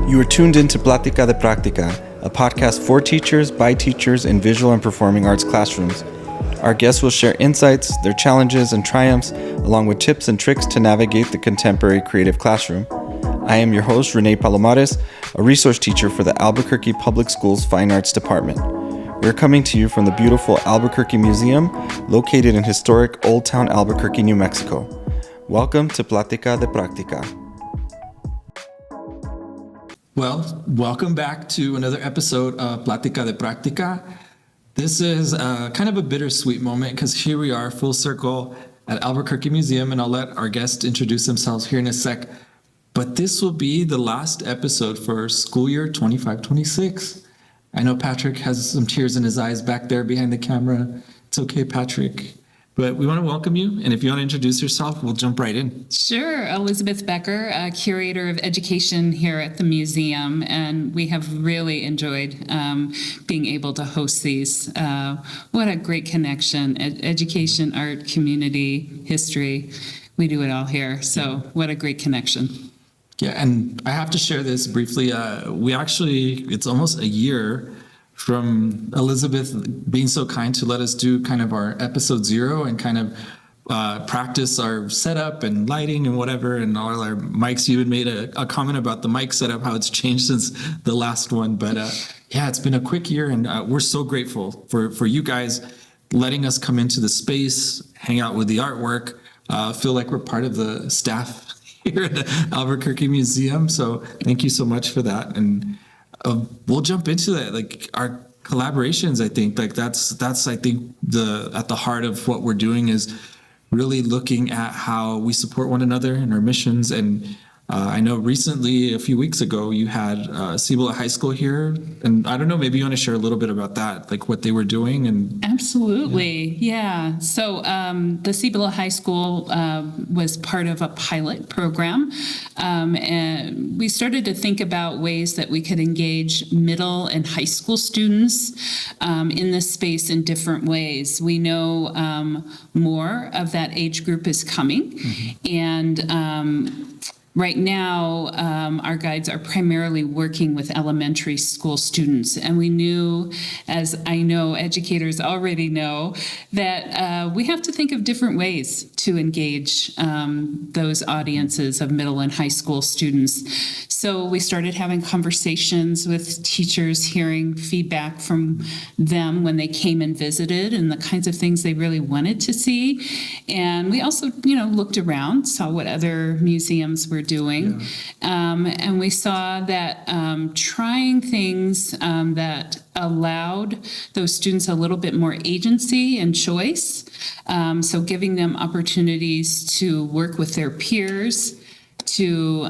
You are tuned into Plática de Práctica, a podcast for teachers, by teachers in visual and performing arts classrooms. Our guests will share insights, their challenges and triumphs, along with tips and tricks to navigate the contemporary creative classroom. I am your host, Renee Palomares, a resource teacher for the Albuquerque Public Schools Fine Arts Department. We are coming to you from the beautiful Albuquerque Museum, located in historic Old Town Albuquerque, New Mexico. Welcome to Plática de Práctica. Well, welcome back to another episode of Plática de Práctica. This is kind of a bittersweet moment because here we are, full circle at Albuquerque Museum, and I'll let our guests introduce themselves here in a sec. But this will be the last episode for school year 25-26. I know Patrick has some tears in his eyes back there behind the camera. It's okay, Patrick. But we want to welcome you, and if you want to introduce yourself, we'll jump right in. Sure. Elizabeth Becker, Curator of Education here at the museum, and we have really enjoyed being able to host these. What a great connection. Education, art, community, history. We do it all here, so what a great connection. Yeah, and I have to share this briefly. It's almost a year from Elizabeth being so kind to let us do kind of our episode 0 and kind of practice our setup and lighting and whatever, and all our mics. You had made a comment about the mic setup, how it's changed since the last one. But yeah, it's been a quick year, and we're so grateful for you guys letting us come into the space, hang out with the artwork, feel like we're part of the staff here at the Albuquerque Museum. So thank you so much for that. And we'll jump into that. Like our collaborations, I think that's I think at the heart of what we're doing is really looking at how we support one another in our missions. And I know recently, a few weeks ago, you had Cibola High School here, and I don't know, maybe you want to share a little bit about that, like what they were doing. And Absolutely, yeah. So the Cibola High School was part of a pilot program, and we started to think about ways that we could engage middle and high school students in this space in different ways. We know more of that age group is coming, mm-hmm. and right now, our guides are primarily working with elementary school students, and we knew, as I know educators already know, that we have to think of different ways to engage those audiences of middle and high school students. So we started having conversations with teachers, hearing feedback from them when they came and visited and the kinds of things they really wanted to see. And we also, looked around, saw what other museums were doing. Yeah. And we saw that trying things that allowed those students a little bit more agency and choice. So giving them opportunities to work with their peers, to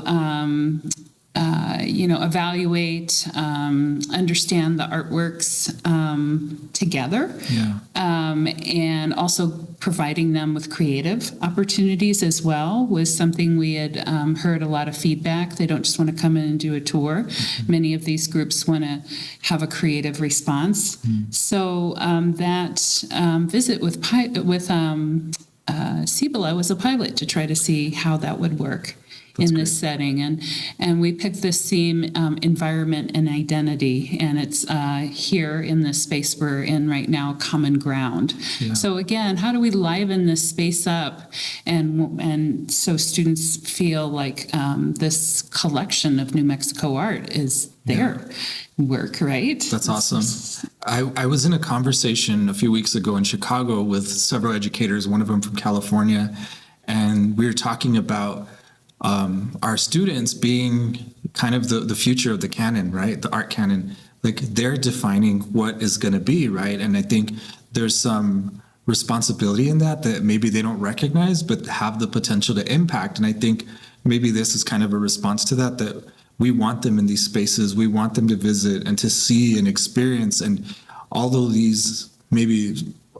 evaluate, understand the artworks together, yeah. And also providing them with creative opportunities as well was something we had heard a lot of feedback. They don't just want to come in and do a tour. Mm-hmm. Many of these groups want to have a creative response. Mm-hmm. So that visit with Cibola was a pilot to try to see how that would work. That's in this great. Setting. And we picked this theme, environment and identity, and it's here in this space we're in right now, common ground. Yeah. So again, how do we liven this space up and so students feel like this collection of New Mexico art is their work, right? That's awesome. I was in a conversation a few weeks ago in Chicago with several educators, one of them from California, and we were talking about our students being kind of the future of the canon, right? The art canon. Like they're defining what is going to be, right? And I think there's some responsibility in that maybe they don't recognize, but have the potential to impact. And I think maybe this is kind of a response to that we want them in these spaces. We want them to visit and to see and experience. And although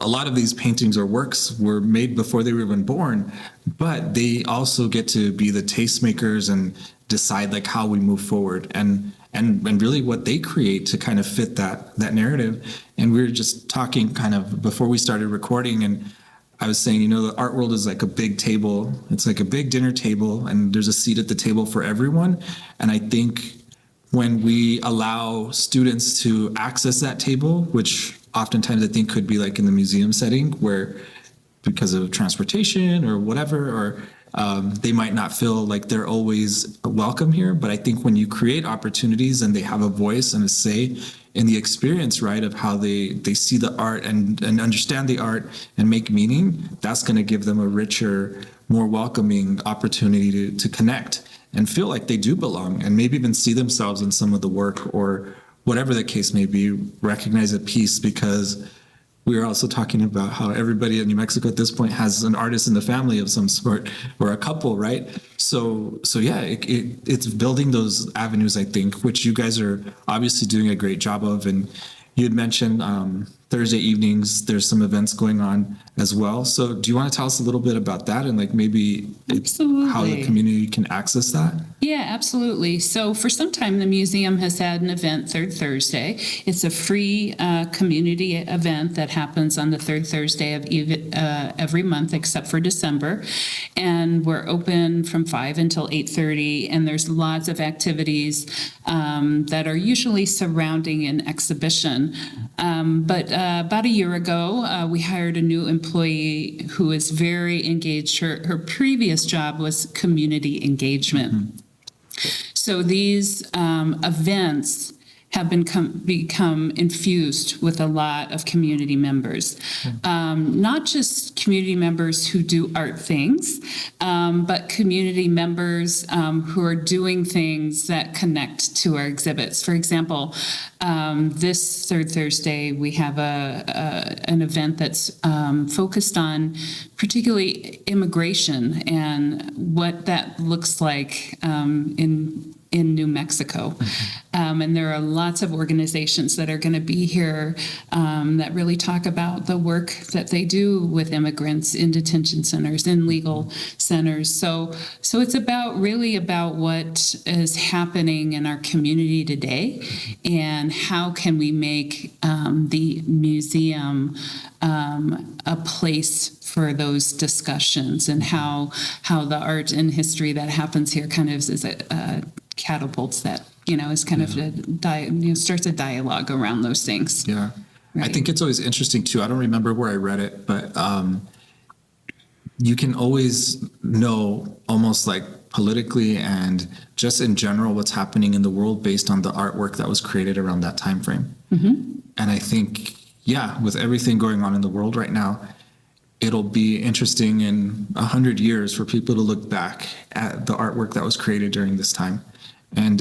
a lot of these paintings or works were made before they were even born, but they also get to be the tastemakers and decide like how we move forward and really what they create to kind of fit that narrative. And we were just talking kind of before we started recording, and I was saying, the art world is like a big table. It's like a big dinner table, and there's a seat at the table for everyone. And I think when we allow students to access that table, which oftentimes I think could be like in the museum setting where because of transportation or whatever, or they might not feel like they're always welcome here. But I think when you create opportunities and they have a voice and a say in the experience, right, of how they see the art and understand the art and make meaning, that's going to give them a richer, more welcoming opportunity to connect and feel like they do belong and maybe even see themselves in some of the work or whatever the case may be, recognize a piece, because we are also talking about how everybody in New Mexico at this point has an artist in the family of some sort or a couple, right? So yeah, it's building those avenues, I think, which you guys are obviously doing a great job of. And you had mentioned Thursday evenings, there's some events going on as well. So do you want to tell us a little bit about that and like maybe how the community can access that? Yeah, absolutely. So for some time, the museum has had an event third Thursday. It's a free community event that happens on the third Thursday of every month except for December. And we're open from 5 until 8:30. And there's lots of activities that are usually surrounding an exhibition. But about a year ago, we hired a new employee who is very engaged. Her previous job was community engagement. Mm-hmm. So these events have become infused with a lot of community members, not just community members who do art things, but community members who are doing things that connect to our exhibits. For example, this third Thursday, we have an event that's focused on particularly immigration and what that looks like in New Mexico. And there are lots of organizations that are going to be here that really talk about the work that they do with immigrants in detention centers, in legal centers. So it's really about what is happening in our community today and how can we make the museum a place for those discussions, and how the art and history that happens here kind of is a catapults that, is kind of starts a dialogue around those things. Yeah. Right. I think it's always interesting too. I don't remember where I read it, but you can always know almost like politically and just in general what's happening in the world based on the artwork that was created around that time frame. Mm-hmm. And I think, with everything going on in the world right now, it'll be interesting in 100 years for people to look back at the artwork that was created during this time. And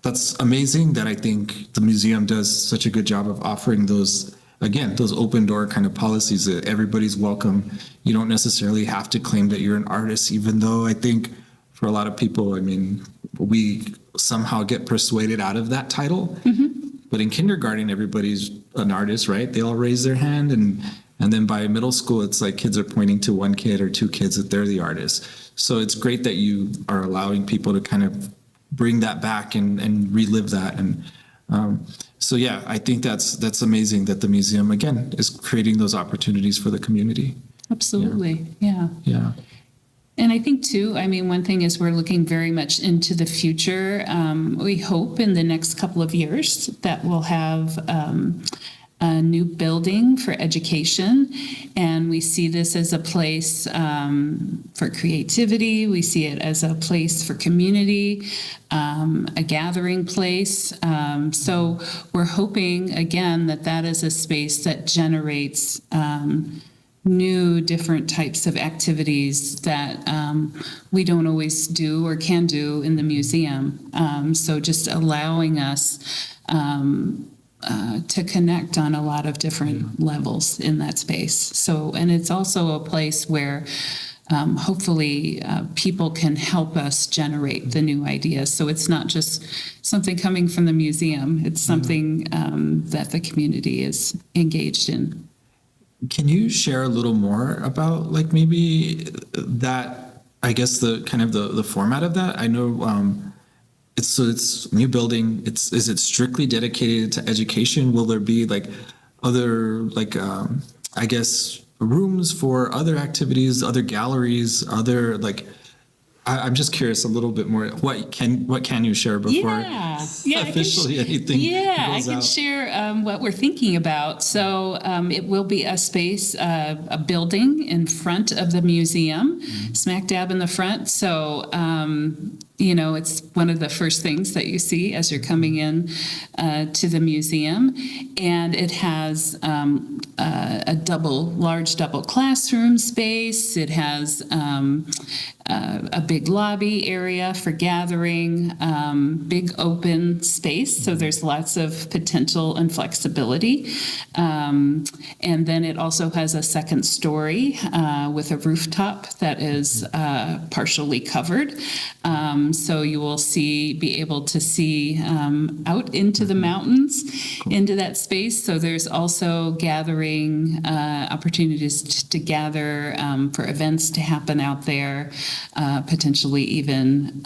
that's amazing that I think the museum does such a good job of offering those open door kind of policies that everybody's welcome. You don't necessarily have to claim that you're an artist, even though I think for a lot of people, we somehow get persuaded out of that title. Mm-hmm. But in kindergarten, everybody's an artist, right? They all raise their hand, and then by middle school, it's like kids are pointing to one kid or two kids that they're the artist. So it's great that you are allowing people to kind of bring that back and relive that. And I think that's amazing that the museum, again, is creating those opportunities for the community. Absolutely. Yeah. And I think too, one thing is we're looking very much into the future. We hope in the next couple of years that we'll have a new building for education, and we see this as a place for creativity. We see it as a place for community, a gathering place. So we're hoping, again, that is a space that generates new different types of activities that we don't always do or can do in the museum. So just allowing us to connect on a lot of different levels in that space. So, and it's also a place where hopefully people can help us generate the new ideas. So it's not just something coming from the museum, it's something that the community is engaged in. Can you share a little more about like maybe that, I guess the kind of the format of that? I know it's new building. Is it strictly dedicated to education? Will there be like other I guess rooms for other activities, other galleries, other like I'm just curious a little bit more. What can you share before officially anything I goes can out? share what we're thinking about. So it will be a space, a building in front of the museum, smack dab in the front. So it's one of the first things that you see as you're coming in to the museum, and it has a large double classroom space. It has a big lobby area for gathering, big open space. So there's lots of potential and flexibility. And then it also has a second story with a rooftop that is partially covered. So you will be able to see out into the mountains, into that space. So there's also gathering opportunities to gather for events to happen out there, potentially even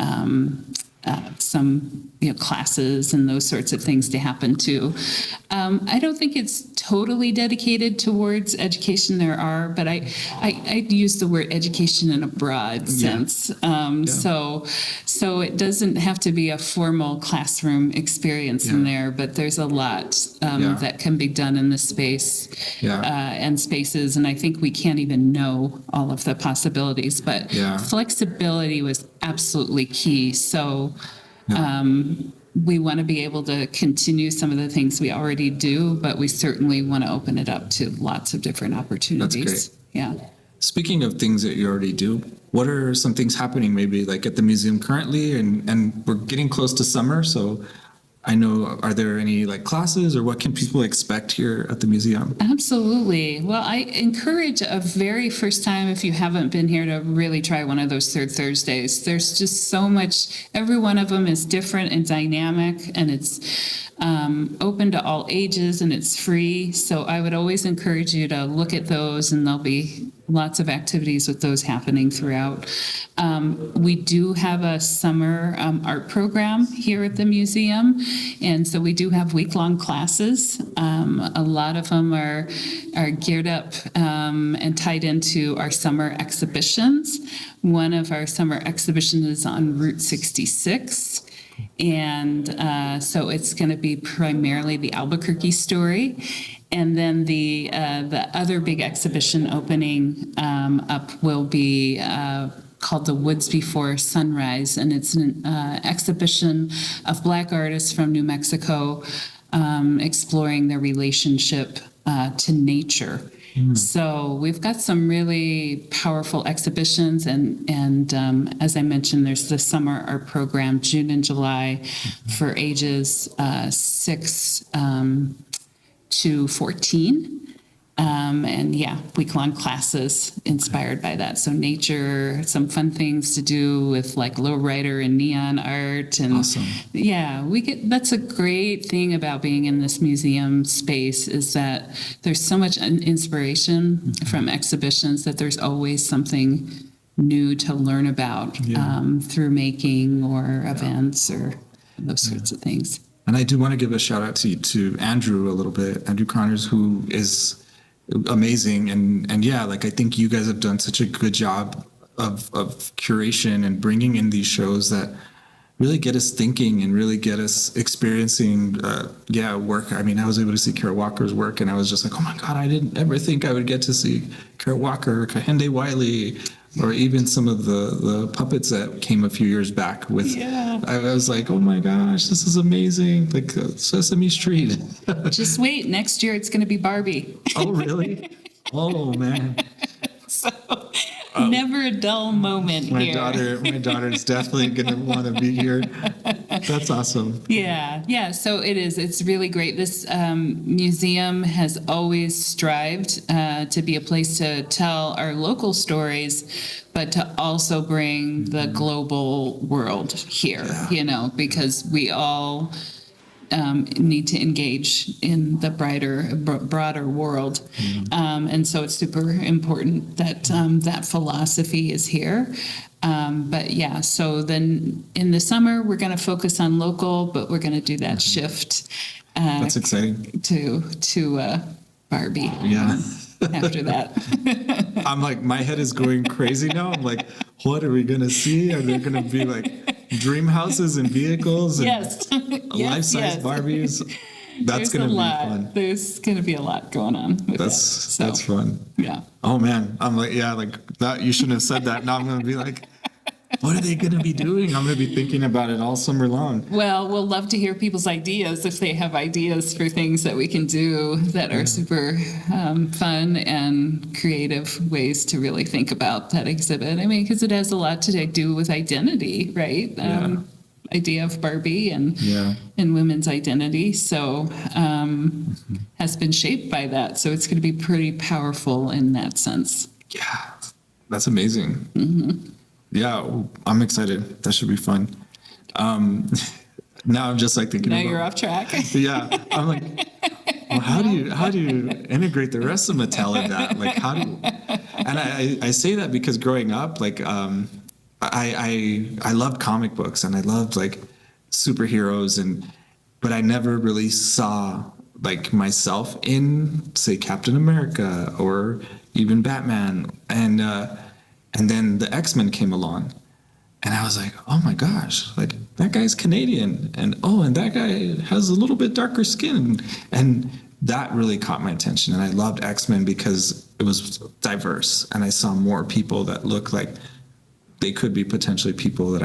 some classes and those sorts of things to happen too. I don't think it's totally dedicated towards education. There are, but I use the word education in a broad sense. So it doesn't have to be a formal classroom experience in there, but there's a lot that can be done in this space and spaces. And I think we can't even know all of the possibilities, but flexibility was absolutely key. So we want to be able to continue some of the things we already do, but we certainly want to open it up to lots of different opportunities. That's great. Yeah. Speaking of things that you already do, what are some things happening maybe like at the museum currently? And we're getting close to summer, so I know, are there any like classes or what can people expect here at the museum? Absolutely. Well, I encourage a very first time, if you haven't been here, to really try one of those Third Thursdays. There's just so much, every one of them is different and dynamic, and it's open to all ages, and it's free. So I would always encourage you to look at those, and there'll be lots of activities with those happening throughout. We do have a summer art program here at the museum, and so we do have week-long classes. A lot of them are geared up and tied into our summer exhibitions. One of our summer exhibitions is on Route 66. And so it's going to be primarily the Albuquerque story. And then the other big exhibition opening up will be called The Woods Before Sunrise. And it's an exhibition of Black artists from New Mexico exploring their relationship to nature. So we've got some really powerful exhibitions, and as I mentioned, there's the summer art program, June and July, for ages 6 to 14. And week-long classes inspired by that. So nature, some fun things to do with like lowrider and neon art. And awesome. That's a great thing about being in this museum space, is that there's so much inspiration from exhibitions that there's always something new to learn about through making or events or those sorts of things. And I do want to give a shout out to Andrew a little bit, Andrew Connors, who is amazing. And I think you guys have done such a good job of curation and bringing in these shows that really get us thinking and really get us experiencing work. I mean, I was able to see Kara Walker's work, and I was just like, oh my God, I didn't ever think I would get to see Kara Walker, Kahende Wiley, or even some of the puppets that came a few years back with. I was like, oh my gosh, this is amazing. Like Sesame Street. Just wait, next year it's going to be Barbie. Oh, really? Oh, man. So never a dull moment here. My daughter's definitely going to want to be here. That's awesome. Yeah. So it is. It's really great. This museum has always strived to be a place to tell our local stories, but to also bring the global world here, because we all need to engage in the broader world. And so it's super important that that philosophy is here. So then in the summer, we're going to focus on local, but we're going to do that shift. That's exciting. To Barbie. Yeah. After that. I'm like, my head is going crazy now. I'm like, what are we going to see? Are there going to be like dream houses and vehicles and Yes. life-size Barbies? That's going to be fun. There's going to be a lot going on with That's fun. Yeah. Oh man, I'm like, yeah, like that. You shouldn't have said that. Now I'm going to be like, what are they going to be doing? I'm going to be thinking about it all summer long. Well, we'll love to hear people's ideas if they have ideas for things that we can do that are super fun and creative ways to really think about that exhibit. I mean, because it has a lot to do with identity, right? Idea of Barbie and women's identity. So has been shaped by that. So it's going to be pretty powerful in that sense. Yeah, that's amazing. Mm-hmm. Yeah, I'm excited. That should be fun. Now I'm just like thinking. Now you're off track. Yeah, I'm like, well, how do you integrate the rest of Mattel in that? Like, how do? And I say that because growing up, like, I loved comic books and I loved like superheroes but I never really saw like myself in, say, Captain America or even Batman and then the X-Men came along and I was like, oh my gosh, like that guy's Canadian and that guy has a little bit darker skin. And that really caught my attention. And I loved X-Men because it was diverse and I saw more people that looked like they could be potentially people that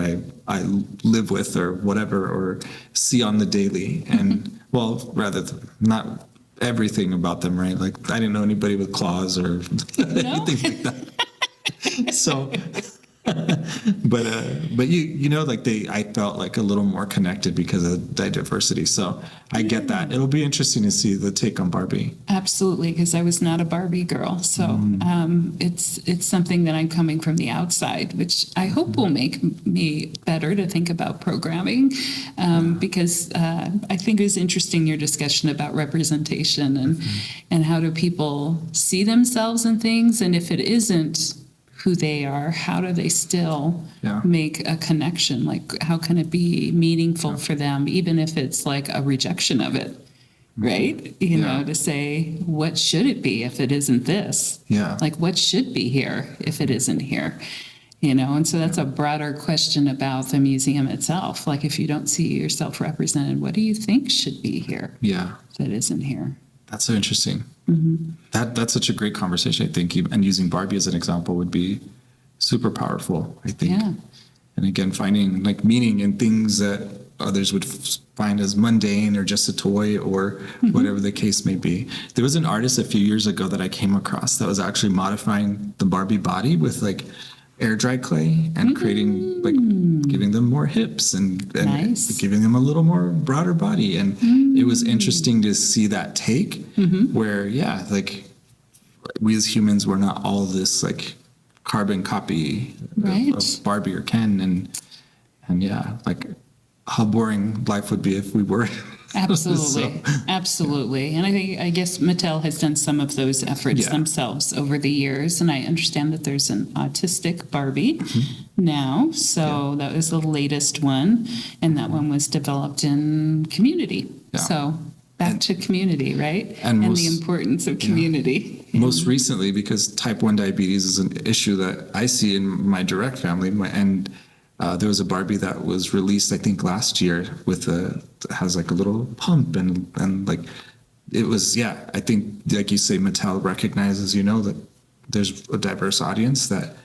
I live with or whatever, or see on the daily. And well, rather not everything about them, right? Like I didn't know anybody with claws or anything like that. So, but you know, like I felt like a little more connected because of the diversity. So I get that. It'll be interesting to see the take on Barbie. Absolutely, because I was not a Barbie girl. So it's something that I'm coming from the outside, which I hope will make me better to think about programming. Because I think it was interesting your discussion about representation and how do people see themselves in things, and if it isn't who they are, how do they still make a connection? Like, how can it be meaningful for them, even if it's like a rejection of it, right? You know, to say, what should it be if it isn't this? Yeah. Like, what should be here if it isn't here? You know, and so that's a broader question about the museum itself. Like, if you don't see yourself represented, what do you think should be here? Yeah. That isn't here. That's so interesting. Mm-hmm. That's such a great conversation, I think. And using Barbie as an example would be super powerful, I think. Yeah. And again, finding like meaning in things that others would find as mundane or just a toy or whatever the case may be. There was an artist a few years ago that I came across that was actually modifying the Barbie body with like air dry clay and creating like giving them more hips and nice. Giving them a little more broader body. And it was interesting to see that take where, like we as humans were not all this like carbon copy of Barbie or Ken. And yeah, like how boring life would be if we were. Absolutely. Absolutely. And I guess Mattel has done some of those efforts themselves over the years. And I understand that there's an autistic Barbie now. So that was the latest one. And that one was developed in community. Yeah. So back to community, right? And the importance of community. Most recently, because type 1 diabetes is an issue that I see in my direct family, there was a Barbie that was released, I think, last year has like a little pump and like it was, I think, like you say, Mattel recognizes, that there's a diverse audience that,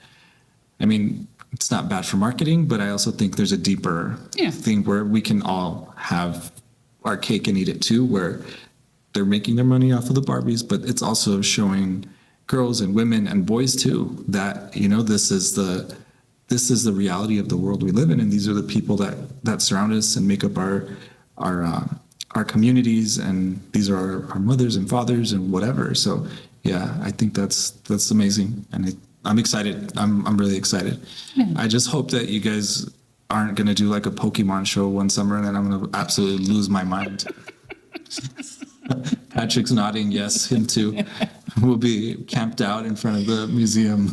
I mean, it's not bad for marketing, but I also think there's a deeper thing where we can all have our cake and eat it too, where they're making their money off of the Barbies, but it's also showing girls and women and boys too that, this is the reality of the world we live in, and these are the people that surround us and make up our communities, and these are our mothers and fathers and whatever. So I think that's amazing, and I'm excited. I'm really excited. I just hope that you guys aren't going to do like a Pokemon show one summer, and then I'm going to absolutely lose my mind. Patrick's nodding yes, him too. We'll be camped out in front of the museum.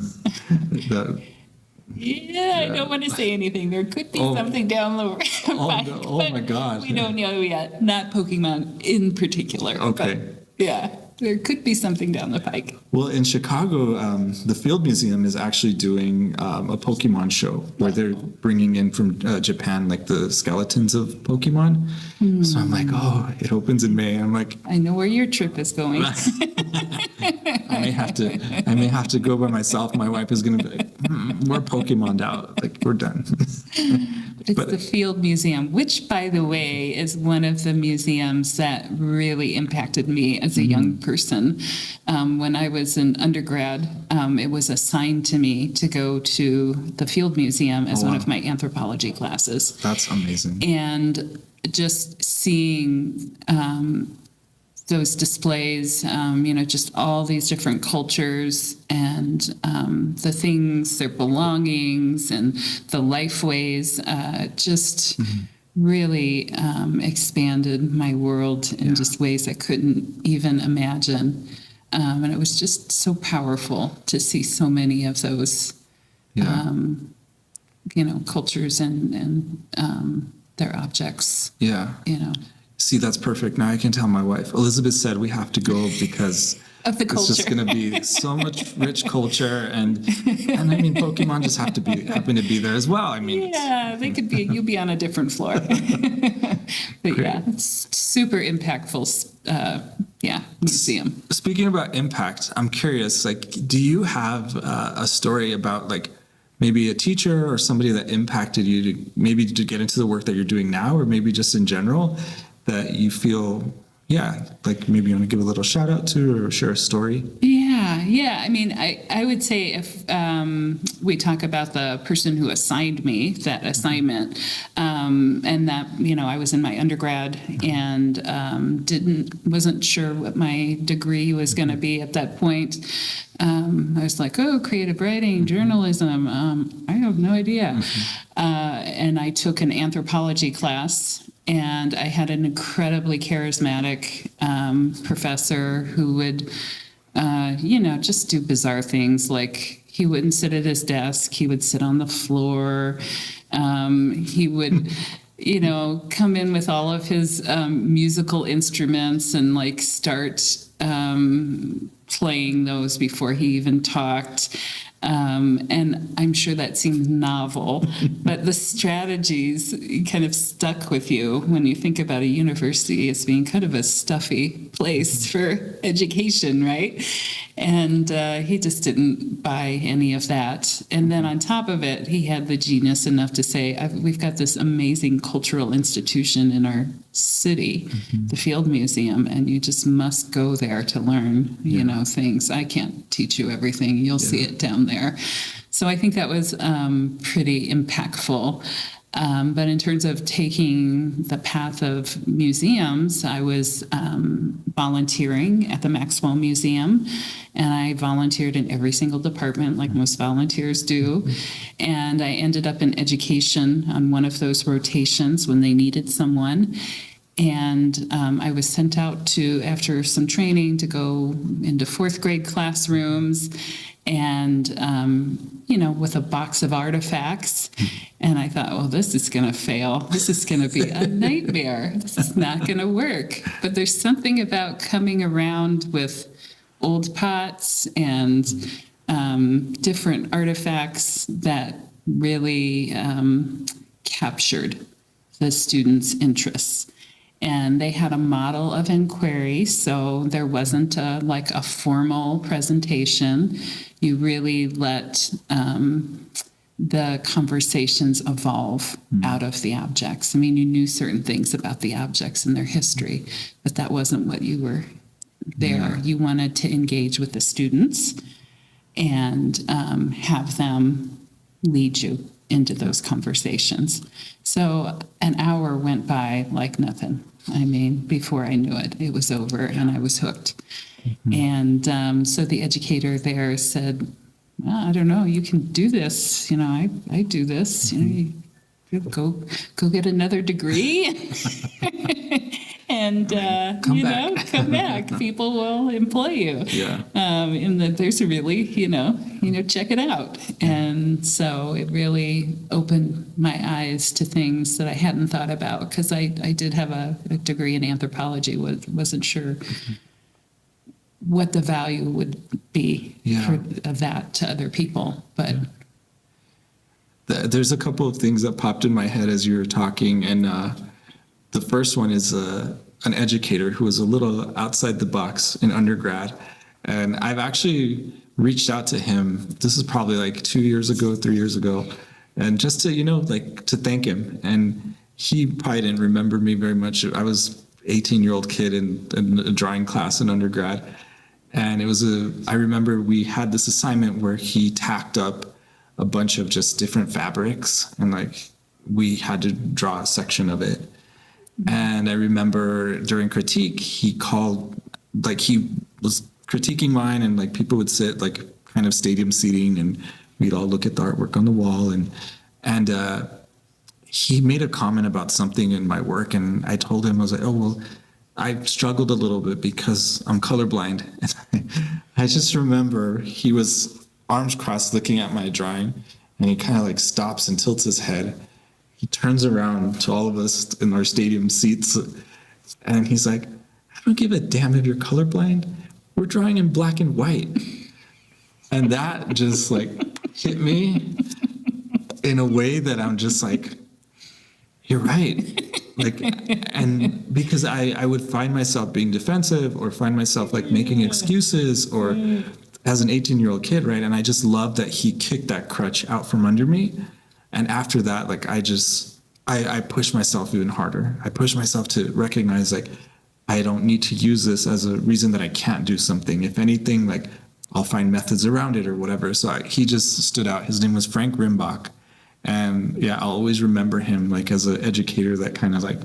I don't want to say anything. There could be something down the road. Oh my God. We don't know yet. Not Pokemon in particular. Okay. But there could be something down the pike. Well, in Chicago, the Field Museum is actually doing a Pokemon show where they're bringing in from Japan like the skeletons of Pokemon. So I'm like, oh, it opens in May. I'm like, I know where your trip is going. I may have to go by myself. My wife is going to be like, we're Pokemoned out. Like, we're done. It's the Field Museum, which, by the way, is one of the museums that really impacted me as a young person. When I was an undergrad, it was assigned to me to go to the Field Museum as one of my anthropology classes. That's amazing. And just seeing those displays, just all these different cultures and the things, their belongings and the life ways, just really expanded my world in just ways I couldn't even imagine. And it was just so powerful to see so many of those, cultures and their objects. Yeah. See, that's perfect. Now I can tell my wife. Elizabeth said we have to go because of the culture. It's just going to be so much rich culture, and I mean, Pokemon just happen to be there as well. I mean, they could be. You'll be on a different floor. But great. It's super impactful. Museum. Speaking about impact, I'm curious. Like, do you have a story about like maybe a teacher or somebody that impacted you to get into the work that you're doing now, or maybe just in general, that you feel, like maybe you want to give a little shout out to or share a story? Yeah. I mean, I would say if we talk about the person who assigned me that assignment, and that, I was in my undergrad and wasn't sure what my degree was going to be at that point. I was like, creative writing, journalism. I have no idea. And I took an anthropology class. And I had an incredibly charismatic professor who would, just do bizarre things. Like he wouldn't sit at his desk. He would sit on the floor. He would, come in with all of his musical instruments and like start playing those before he even talked. And I'm sure that seemed novel, but the strategies kind of stuck with you when you think about a university as being kind of a stuffy place for education, right? And he just didn't buy any of that. And then on top of it, he had the genius enough to say, we've got this amazing cultural institution in our city, the Field Museum, and you just must go there to learn, things. I can't teach you everything. You'll see it down there. So I think that was pretty impactful. But in terms of taking the path of museums, I was volunteering at the Maxwell Museum, and I volunteered in every single department like most volunteers do. And I ended up in education on one of those rotations when they needed someone. And I was sent out after some training, to go into fourth grade classrooms and, with a box of artifacts. And I thought, well, this is going to fail. This is going to be a nightmare. This is not going to work. But there's something about coming around with old pots and different artifacts that really captured the students' interests. And they had a model of inquiry, so there wasn't a formal presentation. You really let the conversations evolve out of the objects. I mean, you knew certain things about the objects and their history, but that wasn't what you were there. Yeah. You wanted to engage with the students and have them lead you into those conversations. So an hour went by like nothing. I mean, before I knew it, it was over and I was hooked. And so the educator there said, well, I don't know, you can do this. I do this. You go get another degrry. And come back. People will employ you. Yeah. And that there's a really, check it out. And so it really opened my eyes to things that I hadn't thought about, because I did have a degree in anthropology. Wasn't sure what the value would be of that to other people. But there's a couple of things that popped in my head as you were talking, and the first one is an educator who was a little outside the box in undergrad, and I've actually reached out to him. This is probably like 2 years ago, 3 years ago, and just to to thank him. And he probably didn't remember me very much. I was 18-year-old kid in a drawing class in undergrad. And I remember we had this assignment where he tacked up a bunch of just different fabrics, and like we had to draw a section of it. And I remember during critique, he was critiquing mine, and like people would sit like kind of stadium seating, and we'd all look at the artwork on the wall. And he made a comment about something in my work, and I told him, I was like, oh, well, I struggled a little bit because I'm colorblind. And I just remember he was arms crossed looking at my drawing, and he kind of like stops and tilts his head. He turns around to all of us in our stadium seats, and he's like, I don't give a damn if you're colorblind. We're drawing in black and white. And that just like hit me in a way that I'm just like, you're right. Like, and because I would find myself being defensive or find myself like making excuses or as an 18-year-old kid, right? And I just love that he kicked that crutch out from under me. And after that, like, I pushed myself even harder. I pushed myself to recognize like, I don't need to use this as a reason that I can't do something. If anything, like I'll find methods around it or whatever. So he just stood out. His name was Frank Rimbach. And yeah, I'll always remember him like as an educator that kind of like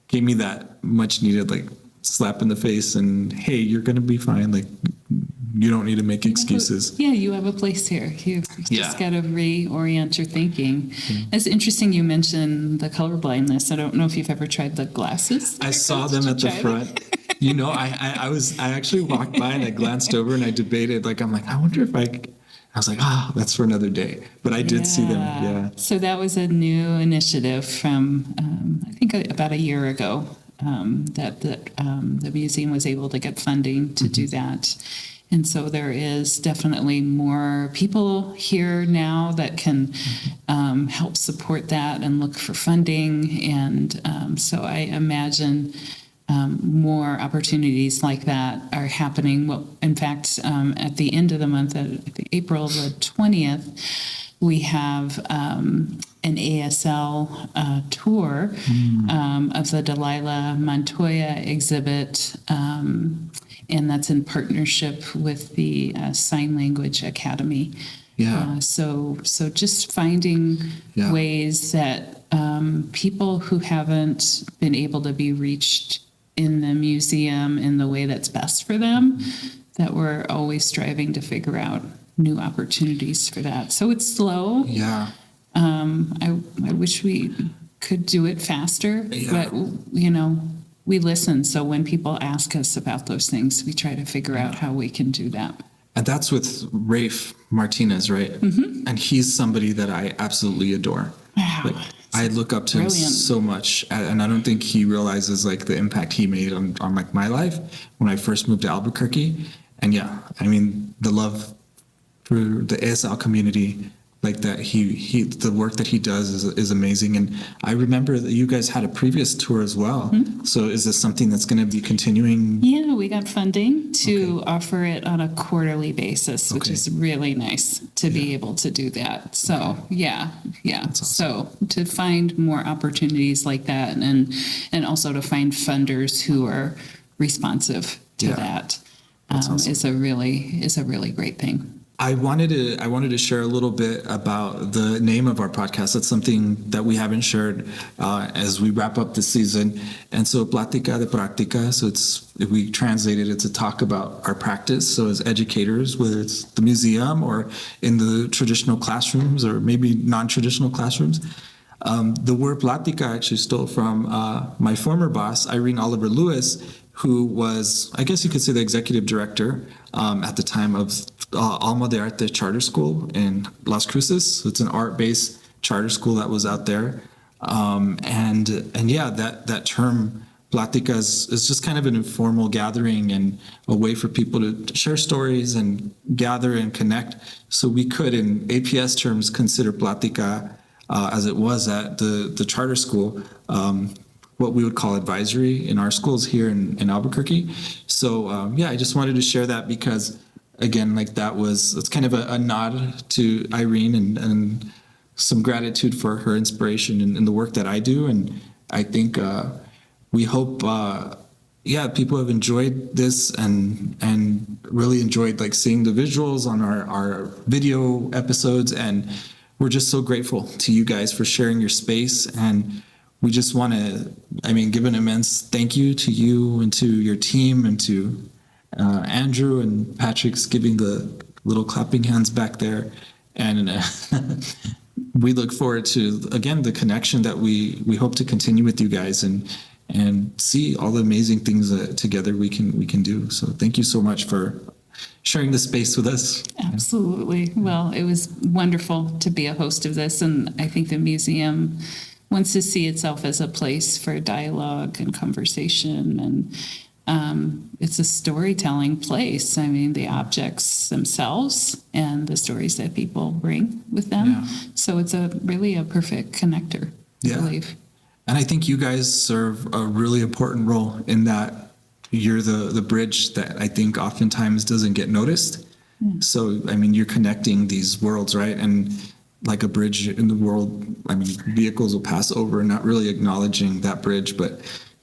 gave me that much needed like slap in the face and, hey, you're going to be fine. Like you don't need to make excuses. Yeah, you have a place here. You've just got to reorient your thinking. It's interesting you mentioned the colorblindness. I don't know if you've ever tried the glasses. I saw them at the front. I actually walked by and I glanced over and I debated, like, I'm like, I wonder if I was like, that's for another day. But I did see them, yeah. So that was a new initiative from, I think, about a year ago, that the museum was able to get funding to do that. And so there is definitely more people here now that can help support that and look for funding. And so I imagine more opportunities like that are happening. Well, in fact, at the end of the month, April the 20th, we have an ASL tour of the Delilah Montoya exhibit, and that's in partnership with the Sign Language Academy. Yeah. So just finding ways that people who haven't been able to be reached in the museum in the way that's best for them, that we're always striving to figure out new opportunities for that. So it's slow. Yeah. I wish we could do it faster, but we listen. So when people ask us about those things, we try to figure out how we can do that. And that's with Rafe Martinez, right? Mm-hmm. And he's somebody that I absolutely adore. Wow. Like, I look up to him so much, and I don't think he realizes like the impact he made on like my life when I first moved to Albuquerque. And yeah, I mean, the love for the ASL community, like that the work that he does is amazing. And I remember that you guys had a previous tour as well. Mm-hmm. So is this something that's going to be continuing? Yeah, we got funding to offer it on a quarterly basis, which is really nice to be able to do that. So awesome. So to find more opportunities like that, and also to find funders who are responsive to that awesome. is a really great thing. I wanted to share a little bit about the name of our podcast. That's something that we haven't shared as we wrap up this season. And so Plática de Práctica, so if we translate it, it's a talk about our practice. So as educators, whether it's the museum or in the traditional classrooms or maybe non-traditional classrooms, the word Plática actually stole from my former boss, Irene Oliver Lewis, who was, I guess you could say, the executive director at the time of Alma de Arte Charter School in Las Cruces. So it's an art-based charter school that was out there. And that term Plática is just kind of an informal gathering and a way for people to share stories and gather and connect. So we could, in APS terms, consider Plática, as it was at the charter school, what we would call advisory in our schools here in Albuquerque. So I just wanted to share that because, again, like it's kind of a nod to Irene and some gratitude for her inspiration in the work that I do. And I think we hope people have enjoyed this and really enjoyed like seeing the visuals on our video episodes. And we're just so grateful to you guys for sharing your space. And we just want to, give an immense thank you to you and to your team and to Andrew and Patrick's giving the little clapping hands back there. And we look forward to, again, the connection that we hope to continue with you guys and see all the amazing things that together we can do. So thank you so much for sharing the space with us. Absolutely. Well, it was wonderful to be a host of this, and I think the museum wants to see itself as a place for dialogue and conversation, and it's a storytelling place. The objects themselves and the stories that people bring with them. Yeah. So it's really a perfect connector, I believe. And I think you guys serve a really important role in that you're the bridge that I think oftentimes doesn't get noticed. Mm. So, you're connecting these worlds, right? And like a bridge in the world, vehicles will pass over and not really acknowledging that bridge. But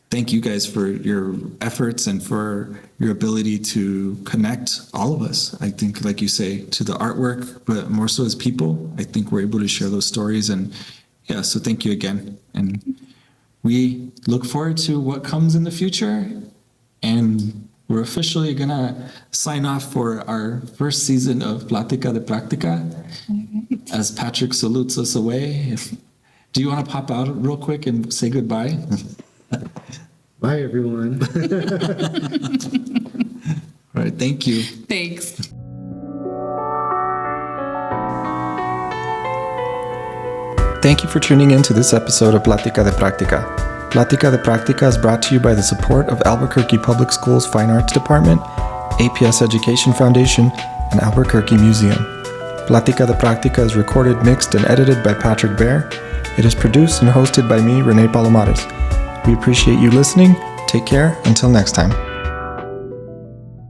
thank you guys for your efforts and for your ability to connect all of us. I think, like you say, to the artwork, but more so as people, I think we're able to share those stories. And so thank you again. And we look forward to what comes in the future. And we're officially going to sign off for our first season of Plática de Práctica. Right. As Patrick salutes us away. Do you want to pop out real quick and say goodbye? Bye, everyone. All right, thank you. Thanks. Thank you for tuning in to this episode of Plática de Práctica. Plática de Práctica is brought to you by the support of Albuquerque Public Schools Fine Arts Department, APS Education Foundation, and Albuquerque Museum. Plática de Práctica is recorded, mixed, and edited by Patrick Bear. It is produced and hosted by me, Renee Palomares. We appreciate you listening. Take care. Until next time.